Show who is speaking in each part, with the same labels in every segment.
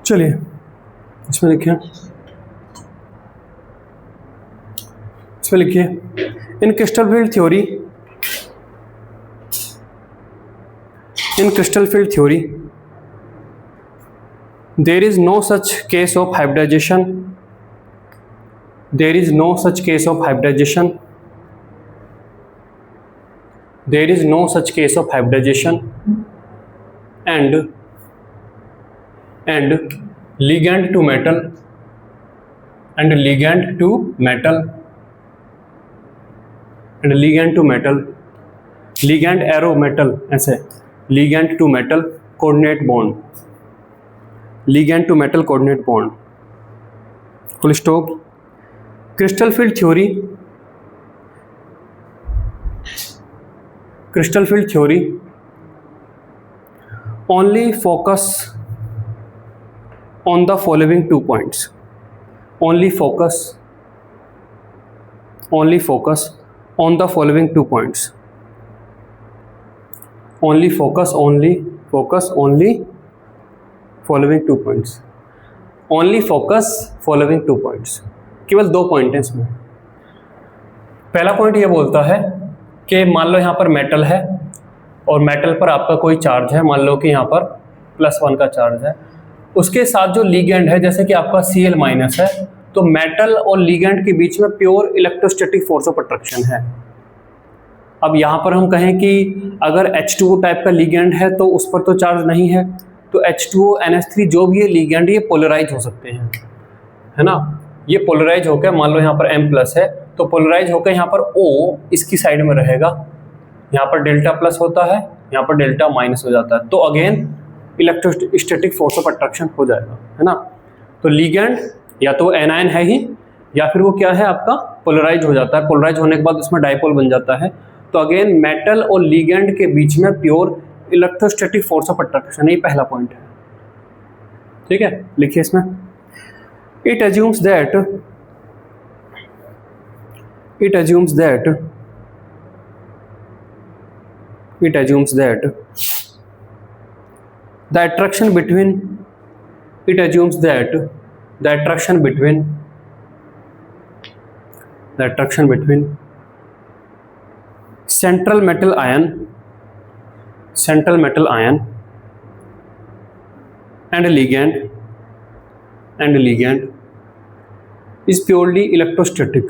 Speaker 1: चलिए इसमें लिखिए in crystal field theory there is no such case of hybridization and ligand to metal ligand arrow metal ऐसे ligand to metal coordinate bond full stop. crystal field theory only focus on the following 2 points. only focus on the following 2 points. only focus following 2 points. केवल 2 point हैं इसमें. पहला point ये बोलता है कि मान लो यहाँ पर मेटल है और मेटल पर आपका कोई चार्ज है, मान लो कि यहाँ पर +1 का चार्ज है, उसके साथ जो लीगेंड है जैसे कि आपका Cl- है, तो मेटल और लीगेंड के बीच में pure electrostatic force of attraction है. अब यहाँ पर हम कहें कि अगर H2O टाइप का लीगेंड है तो उस पर तो चार्ज नहीं है, तो H2O NH3 जो भी ये लीगेंड ये पोलराइज हो सकते हैं, है ना. ये पोलराइज होकर मान लो यहाँ पर M+ है तो पोलराइज होकर यहाँ पर O इसकी साइड में रहेगा, यहाँ पर Δ+ होता है, यहाँ पर Δ- हो जाता है, तो again electrostatic force of attraction हो जाएगा, है ना. तो लीगेंड या तो एनायन है ही या फिर वो क्या है आपका पोलराइज हो जाता है. पोलराइज होने के बाद उसमें डाइपोल बन जाता है. तो अगेन मेटल और लीगेंड के बीच में pure electrostatic force of attraction, ये पहला पॉइंट है. ठीक है, लिखिए इसमें it assumes that the attraction between central metal ion and ligand is purely electrostatic.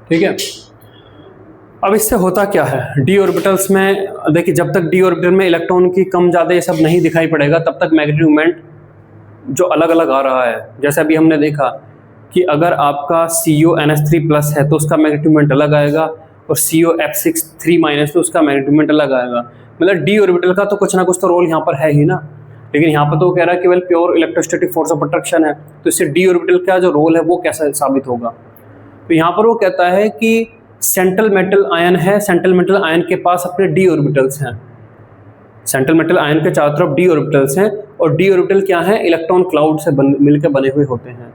Speaker 1: ठीक है. अब इससे होता क्या है, डी ऑर्बिटल्स में देखिए, जब तक डी ऑर्बिटल में इलेक्ट्रॉन की कम ज़्यादा ये सब नहीं दिखाई पड़ेगा तब तक मैग्नेटिक मोमेंट जो अलग अलग आ रहा है. जैसे अभी हमने देखा कि अगर आपका CONH3+ है तो उसका मैग्नेटिक मोमेंट अलग आएगा और COF6 3- तो उसका मैग्नेटिक मोमेंट अलग आएगा. मतलब डी ऑर्बिटल का तो कुछ ना कुछ तो रोल यहाँ पर है ही ना. लेकिन यहाँ पर तो वो कह रहा है केवल pure electrostatic force of attraction है, तो इससे डी ऑर्बिटल का जो रोल है वो कैसा साबित होगा. तो यहाँ पर वो कहता है कि सेंट्रल मेटल आयन है, सेंट्रल मेटल आयन के पास अपने डी ऑर्बिटल्स हैं. सेंट्रल मेटल आयन के चारों तरफ डी ऑर्बिटल्स हैं और डी ऑर्बिटल क्या है, इलेक्ट्रॉन क्लाउड से मिलकर बने हुए होते हैं.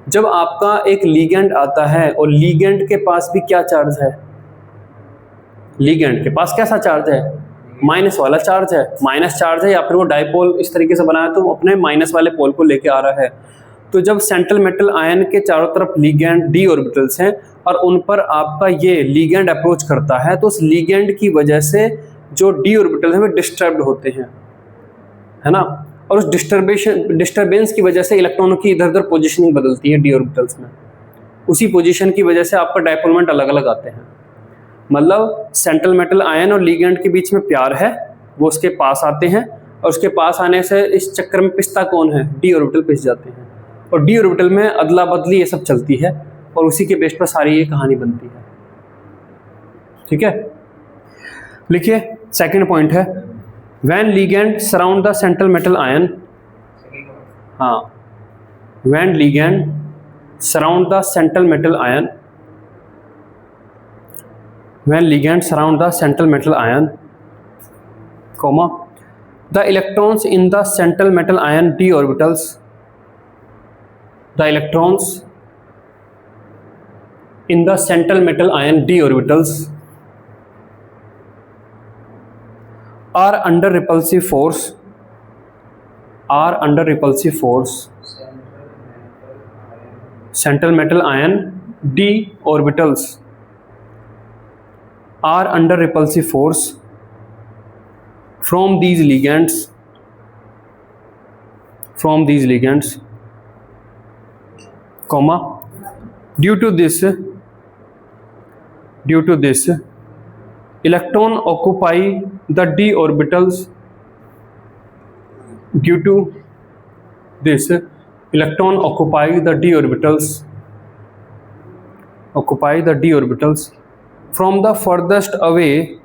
Speaker 1: जब आपका एक लीगेंड आता है और लीगेंड के पास भी क्या चार्ज है, लीगेंड के पास कैसा चार्ज है, माइनस वाला चार्ज है, माइनस चार्ज है, या फिर वो डाइपोल इस तरीके से बनाया तो अपने माइनस वाले पोल को लेके आ रहा है. तो जब सेंट्रल मेटल आयन के चारों तरफ लीगेंड डी ऑर्बिटल्स हैं और उन पर आपका ये लीगेंड अप्रोच करता है, तो उस लीगेंड की वजह से जो डी ऑर्बिटल है वो डिस्टर्ब्ड होते हैं, है ना. और उस डिस्टर्बेंस की वजह से इलेक्ट्रॉनों की इधर उधर पोजीशनिंग बदलती है डी ऑर्बिटल्स में. उसी पोजीशन की वजह से आपका डाइपोल मोमेंट अलग अलग आते हैं. मतलब सेंट्रल मेटल आयन और लीगेंड के बीच में प्यार है, वो उसके पास आते हैं और उसके पास आने से इस चक्कर में पिसता कौन है, डी ऑर्बिटल पिस जाते हैं. और डी ऑर्बिटल में अदला बदली ये सब चलती है और उसी के बेस पर सारी ये कहानी बनती है. ठीक है, लिखिए सेकंड पॉइंट है, when ligand surround the central metal ion, हाँ, when ligand surround the central metal ion, when ligands surround the central metal ion, comma, the electrons in the central metal ion d orbitals, the electrons in the central metal ion d orbitals are under repulsive force central metal ion d orbitals are under repulsive force from these ligands comma due to this electron occupy the d orbitals from the furthest away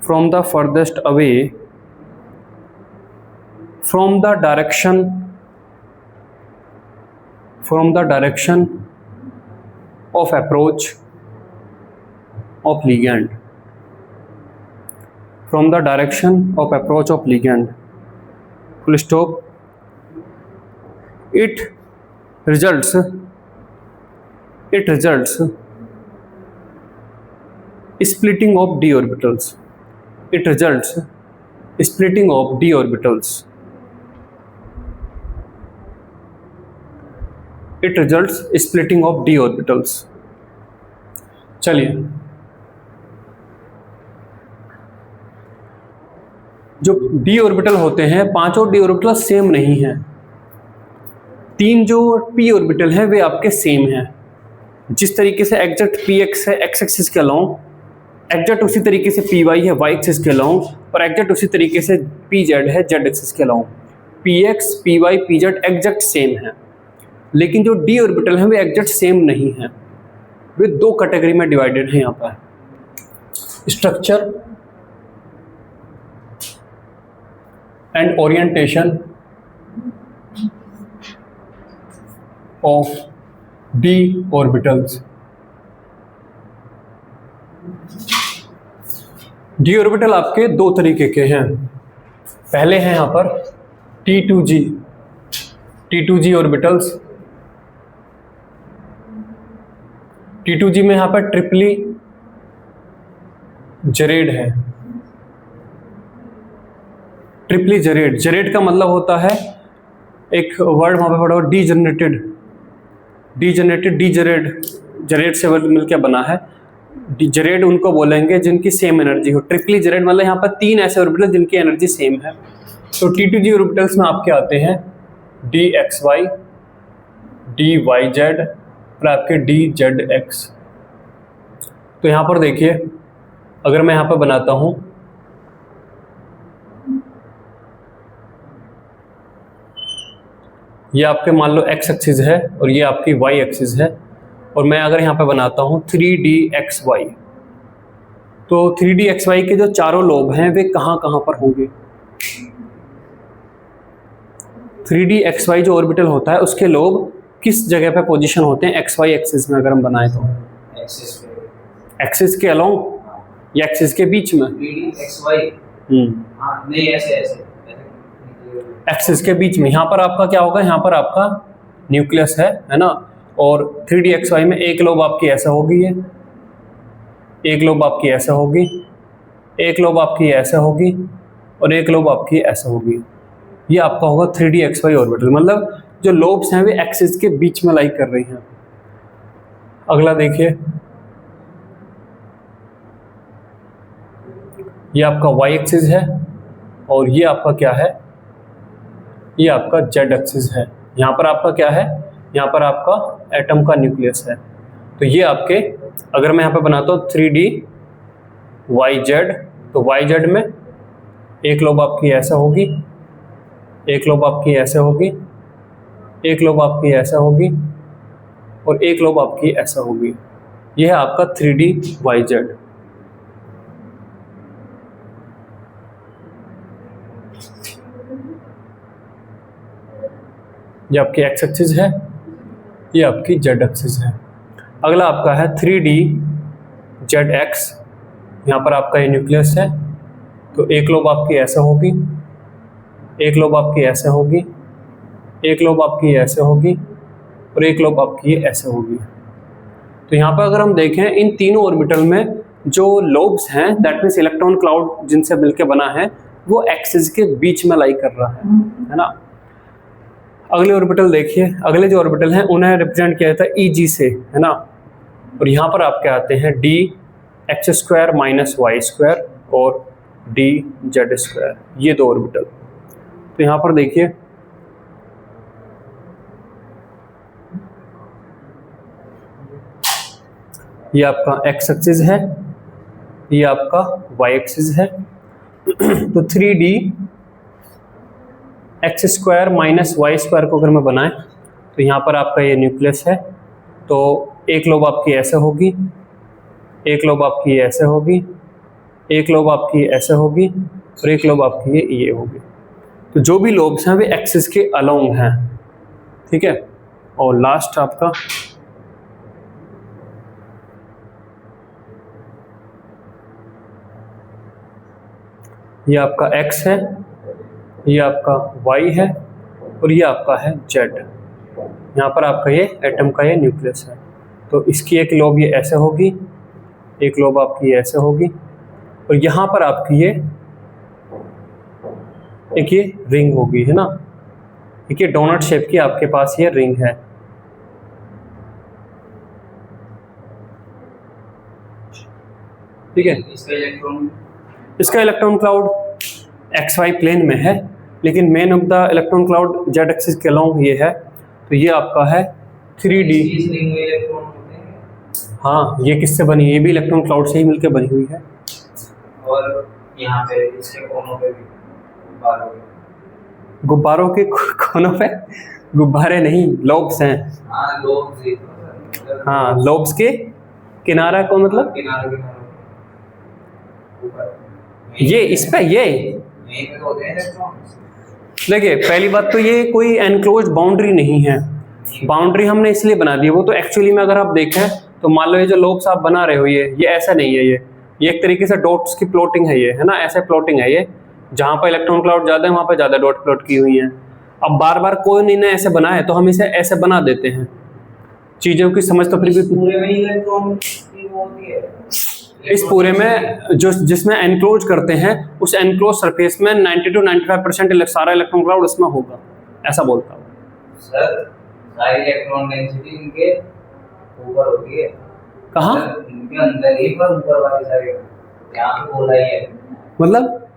Speaker 1: from the direction of approach of ligand, full stop. It results splitting of d orbitals. चलिए, जो d orbital होते हैं, पांचों d orbital same नहीं हैं। 3 जो p orbital हैं वे आपके सेम हैं। जिस तरीके से एग्जैक्ट px है x एक्सिस के अलोंग, एग्जैक्ट उसी तरीके से py है y एक्सिस के अलोंग, और एग्जैक्ट उसी तरीके से pz है z एक्सिस के along. px, py, pz exact same है, लेकिन जो d ऑर्बिटल हैं वे एग्जैक्ट सेम नहीं हैं। वे 2 कैटेगरी में डिवाइडेड हैं। यहाँ पर structure and orientation of d orbitals. d orbital आपके 2 तरीके के हैं। पहले हैं यहाँ पर T2g ऑर्बिटल्स। T2g में यहाँ पर ट्रिपली जरेड है। ट्रिपली जरेड का मतलब होता है, एक वर्ड वहाँ पे पढ़ो, जरेड से वर्ड मिलकर बना है। जरेड उनको बोलेंगे जिनकी सेम एनर्जी हो। ट्रिपली जरेड मतलब यहाँ पर 3 ऐसे ऑर्बिटल जिनकी एनर्जी सेम है। तो T2g ऑर्बिटल्स में आपके आते हैं dxy, dyz और आपके dzx। तो यहाँ पर देखिए, अगर मैं यहाँ पर बनाता हूँ, ये आपके मान लो x एक्सिस है और ये आपकी y एक्सिस है, और मैं अगर यहाँ पे बनाता हूँ 3dxy, तो 3dxy के जो चारों लोब हैं वे कहाँ पर होंगे। 3dxy जो ऑर्बिटल होता है उसके लोब किस जगह पे पोजीशन होते हैं xy एक्सिस में? अगर हम बनाए तो एक्सिस के अलोंग या एक्सिस के बीच में?
Speaker 2: 3dxy नहीं, ऐसे
Speaker 1: एक्सिस के बीच में। यहाँ पर आपका क्या होगा, यहाँ पर आपका न्यूक्लियस है ना, और 3dxy में एक लोब आपकी ऐसा होगी, ये एक लोब आपकी ऐसा होगी, एक लोब आपकी ऐसा होगी, और एक लोब आपकी ऐसा होगी। ये आपका होगा 3dxy ऑर्बिटल। मतलब जो लोब्स हैं वे एक्सिस के बीच में लाई कर रही हैं। अगला देखिए, ये आपका y एक्सिस है और ये आपका क्या है, ये आपका z एक्सिस है। यहाँ पर आपका क्या है, यहाँ पर आपका एटम का न्यूक्लियस है। तो ये आपके, अगर मैं यहाँ पे बनाता हूँ 3dyz, तो yz में एक लोब आपकी ऐसा होगी, एक लोब आपकी ऐसे होगी, एक लोब आपकी ऐसा होगी, और एक लोब आपकी ऐसा होगी। यह है आपका 3dyz। ये आपकी x एक्सिस है, ये आपकी z एक्सिस है। अगला आपका है 3dzx। यहाँ पर आपका ये न्यूक्लियस है, तो एक लोब आपकी ऐसा होगी, एक लोब आपकी ऐसे होगी, एक लोब आपकी ऐसे होगी, और एक लोब आपकी ऐसे होगी। तो यहाँ पर अगर हम देखें इन तीनों ऑर्बिटल में जो लोब्स हैं, दैट मीन्स इलेक्ट्रॉन क्लाउड जिनसे मिलकर बना है, वो एक्सिस के बीच में लाई कर रहा है ना। अगले ऑर्बिटल देखिए, अगले जो ऑर्बिटल हैं उन्हें रिप्रेजेंट किया जाता है EG से, है ना। और यहाँ पर आपके आते हैं dx² - y² और dz², ये दो ऑर्बिटल। तो यहाँ पर देखिए ये आपका x एक्सिस है, ये आपका y एक्सिस है। तो 3D x² - y² को अगर मैं बनाएं तो यहाँ पर आपका ये न्यूक्लियस है। तो एक लोब आपकी ऐसे होगी, एक लोब आपकी ऐसे होगी, एक लोब आपकी ऐसे होगी और एक लोब आपकी ये होगी। तो जो भी लोब्स हैं वे एक्सिस के अलोंग हैं, ठीक है। और लास्ट आपका ये आपका x है, ये आपका y है और ये आपका है z। यहाँ पर आपका ये एटम का ये न्यूक्लियस है। तो इसकी एक लोब ये ऐसे होगी, एक लोब आपकी ऐसे होगी और यहाँ पर आपकी ये एक ये रिंग होगी, है ना। एक ये डोनट शेप की आपके पास ये रिंग है। ठीक है, इसका इलेक्ट्रॉन क्लाउड XY प्लेन में है, लेकिन main of the electron cloud Z axis के अलोंग ये है। तो ये आपका है 3D। हाँ, ये किससे बनी है? ये भी इलेक्ट्रॉन क्लाउड से ही मिलकर बनी हुई है।
Speaker 2: और यहाँ पे इसके कोनों पे भी
Speaker 1: गुब्बारों के कोनों पे गुब्बारे नहीं, लोब्स हैं।
Speaker 2: हाँ, लोब्स ही तो।
Speaker 1: हाँ, लोब्स के किनारा को मतलब
Speaker 2: किनारे
Speaker 1: ये इस पे ये
Speaker 2: यहीं पे तो होते हैं इलेक्ट्रॉन्स।
Speaker 1: देखिए, पहली बात तो ये कोई एनक्लोज्ड बाउंड्री नहीं है। बाउंड्री हमने इसलिए बना दी है, वो तो एक्चुअली में अगर आप देखें तो मान लो ये जो लोब्स आप बना रहे हो ये ऐसा नहीं है। ये एक तरीके से डॉट्स की प्लॉटिंग है, ये है ना, ऐसे प्लॉटिंग है। ये जहाँ पर इलेक्ट्रॉन क्लाउड ज़्यादा है वहाँ पर ज़्यादा डॉट प्लॉट की हुई हैं। अब बार बार कोई नहीं ना ऐसे बना है तो हम इसे ऐसे बना देते हैं। चीज़ों की समझ तो फिर भी
Speaker 2: पूरे में इलेक्ट्रॉन की वो होती है।
Speaker 1: इस पूरे में जो जिसमें एनक्लोज करते हैं उस एनक्लोज सरफेस में 90 to 95% सारा इलेक्ट्रॉन क्लाउड उसमें होगा, ऐसा बोलता हूँ।
Speaker 2: सर, सारी इलेक्ट्रॉन डेंसिटी इनके ऊपर होती है।
Speaker 1: कहाँ?
Speaker 2: इनके अंदर ही, पर ऊपर वाली सारी यहाँ पे बोला ही है।
Speaker 1: मतलब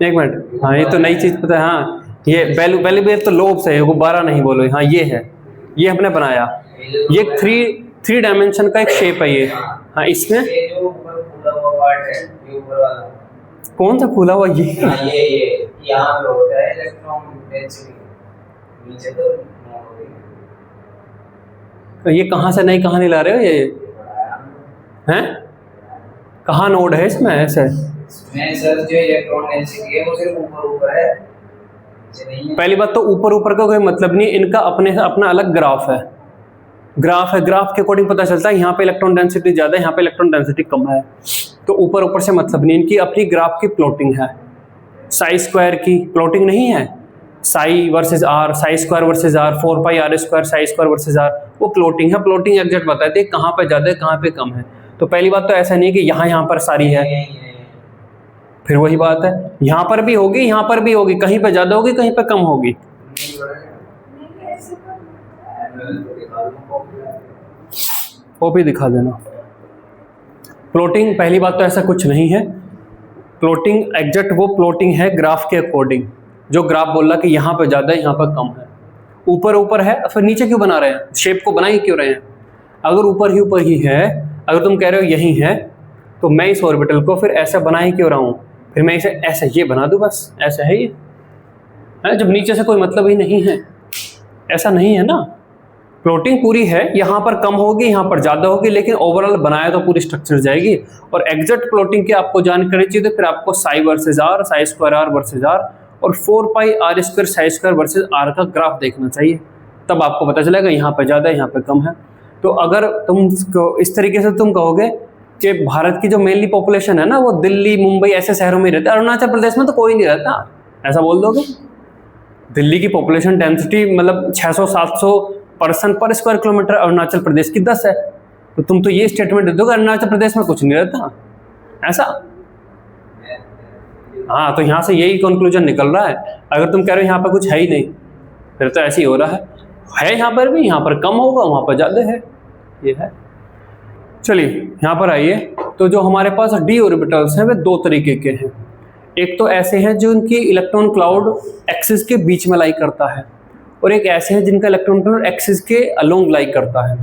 Speaker 1: एक मिनट, हाँ ये तो नई चीज पता है। हाँ, ये बेली तो लोब्स है, गुब्बारा नहीं बोलो। हाँ ये है, ये हमने बनाया। ये थ्री डायमेंशन का एक शेप है ये। हाँ, इसमें
Speaker 2: ये जो ऊपर फूला हुआ पार्ट है, ये ऊपर वाला
Speaker 1: कौन सा फूला हुआ? ये
Speaker 2: ये यहाँ पे होता है इलेक्ट्रॉन डेंसिटी, नीचे तो नॉट होती है।
Speaker 1: ये कहाँ से नई कहानी ला रहे हो? ये हैं कहाँ नोड है इसमें? ऐसे
Speaker 2: मैं सर जो इलेक्ट्रॉन डेंसिटी है वो सिर्फ ऊपर है, नीचे नहीं है।
Speaker 1: पहली बात तो ऊपर का कोई मतलब नहीं, इनका अपना अलग ग्राफ है। ग्राफ के अकॉर्डिंग पता चलता है यहाँ पे इलेक्ट्रॉन डेंसिटी ज़्यादा है, यहाँ पे इलेक्ट्रॉन डेंसिटी कम है। तो ऊपर से मतलब नहीं, इनकी अपनी ग्राफ की प्लॉटिंग है। साई स्क्वायर की प्लॉटिंग नहीं है, Sai versus are, Sai square versus are, 4πr², Sai square versus are, वो प्लॉटिंग है। प्लॉटिंग एग्जैक्ट बताते हैं कहाँ पे ज़्यादा है कहाँ पे कम है। तो पहली बात तो ऐसा नहीं है कि यहाँ पर सारी है। फिर वही बात है, यहाँ पर भी होगी, यहाँ पर भी होगी, कहीं पे ज़्यादा होगी कहीं पे कम होगी। वो भी दिखा देना। प्लॉटिंग पहली बात तो ऐसा कुछ नहीं है। प्लॉटिंग एग्जैक्ट वो प्लॉटिंग है ग्राफ के अकॉर्डिंग, जो ग्राफ बोल रहा कि यहाँ पर ज़्यादा है यहाँ पर कम है। ऊपर है, फिर नीचे क्यों बना रहे हैं? शेप को बना ही क्यों रहे हैं? अगर ऊपर ही है, अगर तुम कह रहे हो यही है, तो मैं इस ऑर्बिटल को फिर ऐसा बना ही क्यों रहा हूँ? फिर मैं इसे ऐसे ये बना दूँ, बस ऐसा है ये है, जब नीचे से कोई मतलब ही नहीं है। ऐसा नहीं है ना, प्लॉटिंग पूरी है, यहाँ पर कम होगी यहाँ पर ज़्यादा होगी, लेकिन ओवरऑल बनाया तो पूरी स्ट्रक्चर जाएगी। और एग्जैक्ट प्लॉटिंग की आपको जानकारी चाहिए तो फिर आपको Sai versus are, Sai square R versus are और 4πr² Sai square versus are का ग्राफ देखना चाहिए, तब आपको पता चलेगा यहाँ पर ज़्यादा है यहाँ पर कम है। तो अगर तुम इस तरीके से तुम कहोगे कि भारत की जो मेनली पॉपुलेशन है ना वो दिल्ली मुंबई ऐसे शहरों में रहता है, अरुणाचल प्रदेश में तो कोई नहीं रहता, ऐसा बोल दोगे? दिल्ली की पॉपुलेशन डेंसिटी मतलब 600-700 पर्सन पर स्क्वायर किलोमीटर, अरुणाचल प्रदेश की 10 है। तो तुम तो ये स्टेटमेंट दे दोगे अरुणाचल प्रदेश में कुछ नहीं रहता, ऐसा। हाँ, तो यहाँ से यही कंक्लूजन निकल रहा है। अगर तुम कह रहे हो यहाँ पर कुछ है ही नहीं, फिर तो ऐसे ही हो रहा है यहाँ पर भी, यहाँ पर कम होगा वहाँ पर ज़्यादा है, ये है। चलिए यहाँ पर आइए। तो जो हमारे पास डी ऑर्बिटल्स हैं वे दो तरीके के हैं। एक तो ऐसे हैं जो इनकी इलेक्ट्रॉन क्लाउड एक्सिस के बीच में लाई करता है, और एक ऐसे हैं जिनका इलेक्ट्रॉन क्लाउड एक्सिस के अलोंग लाई करता है।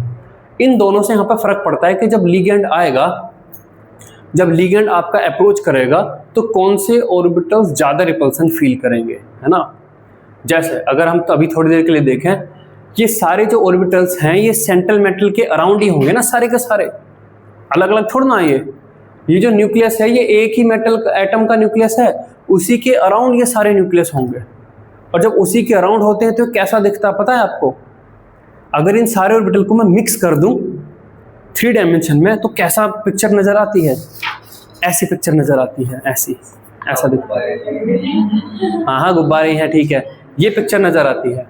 Speaker 1: इन दोनों से यहाँ पर फर्क पड़ता है कि जब लिगेंड आएगा, जब लिगेंड आपका अप्रोच करेगा तो कौन से ऑर्बिटल्स ज़्यादा रिपल्सन फील करेंगे, है ना। जैसे अगर हम तो अभी थोड़ी देर के लिए देखें, ये सारे जो ऑर्बिटल्स हैं ये सेंट्रल मेटल के अराउंड ही होंगे ना, सारे के सारे, अलग अलग थोड़ा ना। ये जो न्यूक्लियस है ये एक ही मेटल एटम का न्यूक्लियस है, उसी के अराउंड ये सारे न्यूक्लियस होंगे। और जब उसी के अराउंड होते हैं तो कैसा दिखता है पता है आपको? अगर इन सारे ऑर्बिटल को मैं मिक्स कर दूं 3 डायमेंशन में तो कैसा पिक्चर नजर आती है? ऐसी पिक्चर नजर आती है, ऐसी, ऐसा दिखता है। हाँ, गुब्बारे हैं, ठीक है, ये पिक्चर नजर आती है।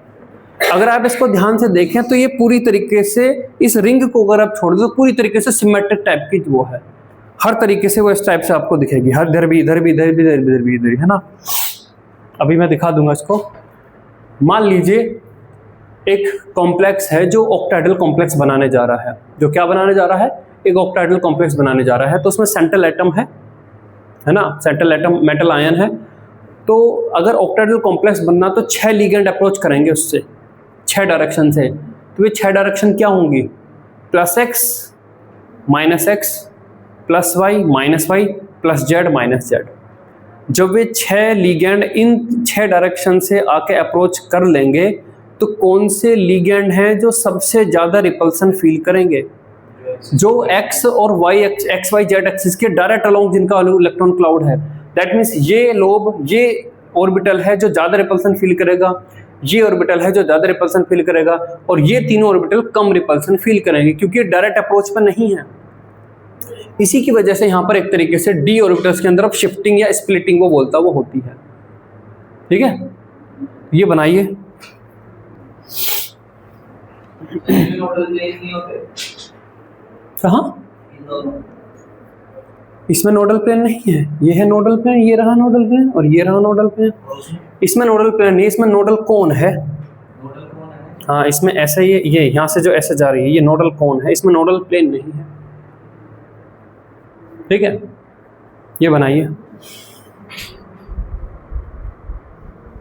Speaker 1: अगर आप इसको ध्यान से देखें तो ये पूरी तरीके से, इस रिंग को अगर आप छोड़ दो तो पूरी तरीके से सिमेट्रिक टाइप की वो है, हर तरीके से वो इस टाइप से आपको दिखेगी, हर इधर भी, इधर भी, इधर भी, इधर भी, इधर भी, इधर भी, है ना। अभी मैं दिखा दूंगा इसको। मान लीजिए एक कॉम्प्लेक्स है जो ऑक्टाहेड्रल कॉम्प्लेक्स बनाने जा रहा है। जो क्या बनाने जा रहा है? एक ऑक्टाहेड्रल कॉम्प्लेक्स बनाने जा रहा है। तो उसमें सेंट्रल एटम है ना, सेंट्रल एटम मेटल आयन है। तो अगर ऑक्टाहेड्रल कॉम्प्लेक्स बनना तो 6 लिगेंड अप्रोच करेंगे उससे, 6 डायरेक्शन से। तो ये 6 डायरेक्शन क्या होंगी? +x, -x, +y, -y, +z, -z। जब वे 6 लिगेंड इन 6 डायरेक्शन से आके अप्रोच कर लेंगे तो कौन से लिगेंड हैं जो सबसे ज़्यादा रिपल्सन फील करेंगे? जो x और y, x, y, z axis के डायरेक्ट अलोंग जिनका इलेक्ट्रॉन क्लाउड है। दैट मीन्स ये लोब, ये ऑर्बिटल है जो ज़्यादा रिपल्सन फील करेगा, ये ऑर्बिटल है जो ज़्यादा रिपल्सन फील करेगा, और ये तीनों ऑर्बिटल कम रिपल्सन फील करेंगे क्योंकि ये डायरेक्ट अप्रोच पर नहीं है। इसी की वजह से यहाँ पर एक तरीके से डी ऑर्बिटल्स के अंदर अब शिफ्टिंग या स्प्लिटिंग वो बोलता वो होती है। ठीक है, ये बनाइए। कहाँ? इसमें नोडल प्लेन नहीं है, ये है नोडल प्लेन, ये रहा नोडल प्लेन और ये रहा नोडल प्लेन। इसमें नोडल प्लेन नहीं, इसमें नोडल कोन है। हाँ, इसमें ऐसे ये यहाँ से जो ऐसे जा रही है ये नोडल कोन है, इसमें नोडल प्लेन नहीं है। ठीक है, ये बनाइए।